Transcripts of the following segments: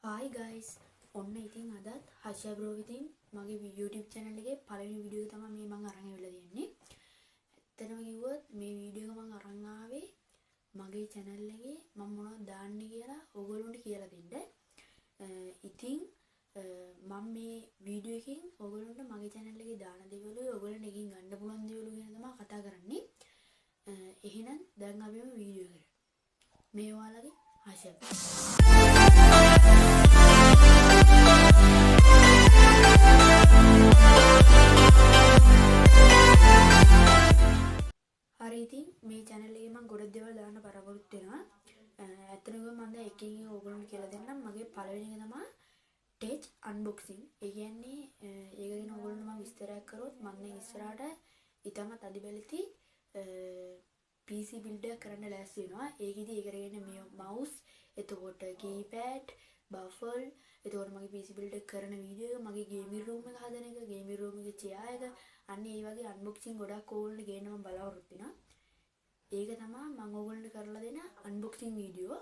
Hi guys, ඔන්න ඉතින් අදත් හර්ෂා බ්‍රෝ විසින් මගේ YouTube channel එකේ පළවෙනි වීඩියෝ එක තමයි මේ මම අරන් ඇවිල්ලා තියෙන්නේ. ඇත්තටම කිව්වොත් මේ වීඩියෝ එක මම අරන් ආවේ මගේ channel එකේ මම මොනවද දාන්නේ කියලා ඕගොල්ලන්ට කියලා දෙන්න. ඉතින් මම මේ වීඩියෝ එකෙන් ඕගොල්ලන්ට මගේ channel එකේ දාන දේවල් ඕගොල්ලන්ට එකකින් ගන්න පුළුවන් දේවල් ගැන තමයි කතා කරන්නේ. එහෙනම් දැන් අපි මේ වීඩියෝ එකට. මේ ඔයාලගේ හර්ෂා ඉතින් මේ channel එකේ මම ගොඩක් දේවල් දාන්න බලාපොරොත්තු වෙනවා. ඇත්තටම මම දැන් එකකින් ඕගොල්ලන්ට කියලා දෙන්නම්. මගේ පළවෙනි එක තමයි ටෙච් unboxing. ඒ කියන්නේ ඒක ගැන ඕගොල්ලන්ට මම විස්තරයක් කරොත් මම දැන් ඉස්සරහට ඊටමත් අදිබැලති PC build එකක් කරන්න ලෑස්ති වෙනවා. ඒකෙදි ඒක කරගෙන මේ mouse, එතකොට keypad, buffer, එතකොට මගේ PC build එක කරන වීඩියෝ එක, මගේ gaming room එක හදන එක, gaming room එකේ chair එක, අන්න ඒ වගේ unboxing ගොඩක් ඕගොල්ලන්ට ගේන්න මම බලාපොරොත්තු වෙනවා. ඒක තමයි මම ඕගොල්ලන්ට කරලා දෙන unboxing වීඩියෝ.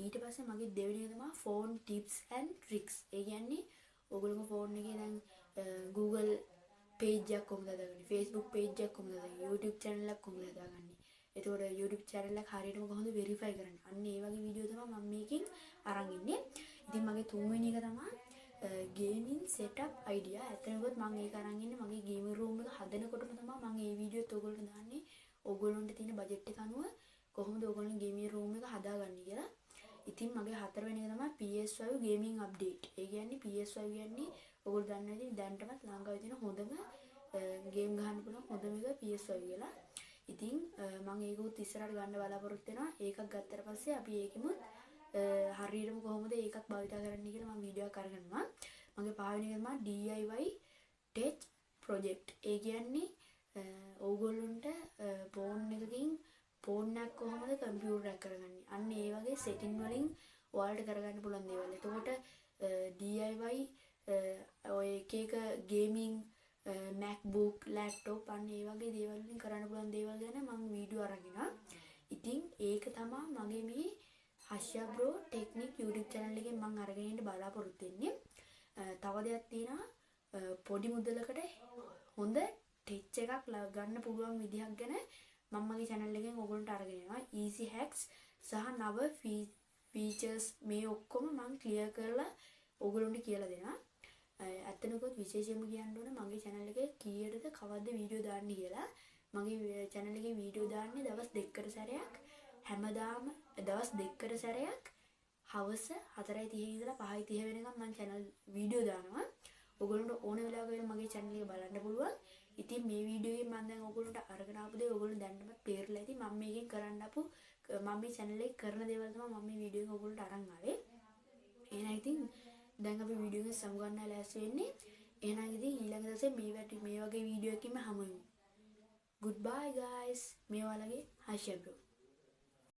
ඊට පස්සේ මගේ දෙවෙනි එක තමයි phone tips and tricks. ඒ කියන්නේ ඕගොල්ලෝගේ phone එකේ දැන් Google page එකක් කොහොමද හදාගන්නේ, Facebook page එකක් කොහොමද හදාගන්නේ, YouTube channel එකක් කොහොමද හදාගන්නේ, එතකොට YouTube channel එක හරියටම කොහොමද verify කරන්නේ. අන්න ඒ වගේ වීඩියෝ තමයි මම මේකෙන් අරන් ඉන්නේ. ඉතින් මගේ තුන්වෙනි එක තමයි gaming setup idea. ඇත්තටම කිව්වොත් මම ඒක අරන් ඉන්නේ මගේ gaming room එක හදනකොටම තමයි මම මේ වීඩියෝත් ඕගොල්ලන්ට දාන්නේ. ඕගොල්ලන්ට තියෙන බජට් එක අනුව කොහොමද ඕගොල්ලන් gaming room එක හදාගන්නේ කියලා. ඉතින් මගේ හතරවෙනි එක තමයි PS5 gaming update. ඒ කියන්නේ PS5 කියන්නේ ඕගොල්ලෝ දන්නවා ඉතින් දැනටමත් ලංකාවේ තියෙන හොඳම ගේම් ගහන්න පුළුවන් හොඳම එක PS5 කියලා. ඉතින් මම ඒකත් ඉස්සරහට ගන්න බලාපොරොත්තු වෙනවා. ඒකක් ගත්තට පස්සේ අපි ඒකෙමුත් හරියටම කොහොමද ඒකක් භාවිතා කරන්න කියලා මම වීඩියෝ එකක් අරගෙනවා. මගේ පළවෙනි එක තමයි DIY tech project. ඒ කියන්නේ ඕගොල්ලන්ට ෆෝන් එකකින් ෆෝන් එකක් කොහොමද කම්පියුටර් එකක් කරගන්නේ. අන්න ඒ වගේ setting වලින් ඔයාලට කරගන්න පුළුවන් දේවල්. එතකොට DIY ඔය එක gaming MacBook, laptop අන්න ඒ වගේ දේවල් වලින් කරන්න පුළුවන් දේවල් ගැන මම වීඩියෝ අරගෙනවා. ඉතින් ඒක තමයි මගේ මේ හර්ෂා බ්‍රෝ ටෙක්නික් YouTube channel එකෙන් මම අරගෙන ඉන්න බලාපොරොත්තු වෙන්නේ. තව දෙයක් තියෙනවා පොඩි මුදලකට හොඳ ටෙච් එකක් ගන්න පුළුවන් විදිහක් ගැන මම මගේ channel එකෙන් ඔයගොල්ලන්ට අරගෙන එනවා. easy hacks සහ නව features මේ ඔක්කොම මම clear කරලා ඔයගොල්ලන්ට කියලා දෙනවා. ඇත්තටම කිව්වොත් විශේෂයෙන්ම කියන්න ඕන මගේ channel එකේ කීයටද කවද්ද වීඩියෝ දාන්නේ කියලා. මගේ channel එකේ වීඩියෝ දාන්නේ දවස් දෙකකට සැරයක්. හැමදාම දවස් දෙකකට සැරයක් හවස 4:30 ඉඳලා 5:30 වෙනකම් මම channel වීඩියෝ දානවා. ඔයගොල්ලන්ට ඕන වෙලාවක මගේ channel එක බලන්න පුළුවන්. ඉතින් මේ වීඩියෝ එකෙන් මම දැන් ඔයගොල්ලන්ට අරගෙන ආපු දේ ඔයගොල්ලෝ දැන්නම තේරලා ඇති. මම මේකෙන් කරන්න ආපු මම මේ channel එකේ කරන දේවල් තමයි මම මේ වීඩියෝ එක ඔයගොල්ලන්ට අරන් ආවේ. එහෙනම් ඉතින් දැන් අපි වීඩියෝ එක සමුගන්න ලෑස්ති වෙන්නේ. එහෙනම් ඉතින් ඊළඟ දවසේ මේ වගේ වීඩියෝ එකකින්ම හමු වෙමු. Goodbye guys. මේ ඔයාලගේ හර්ෂා බ්‍රෝ.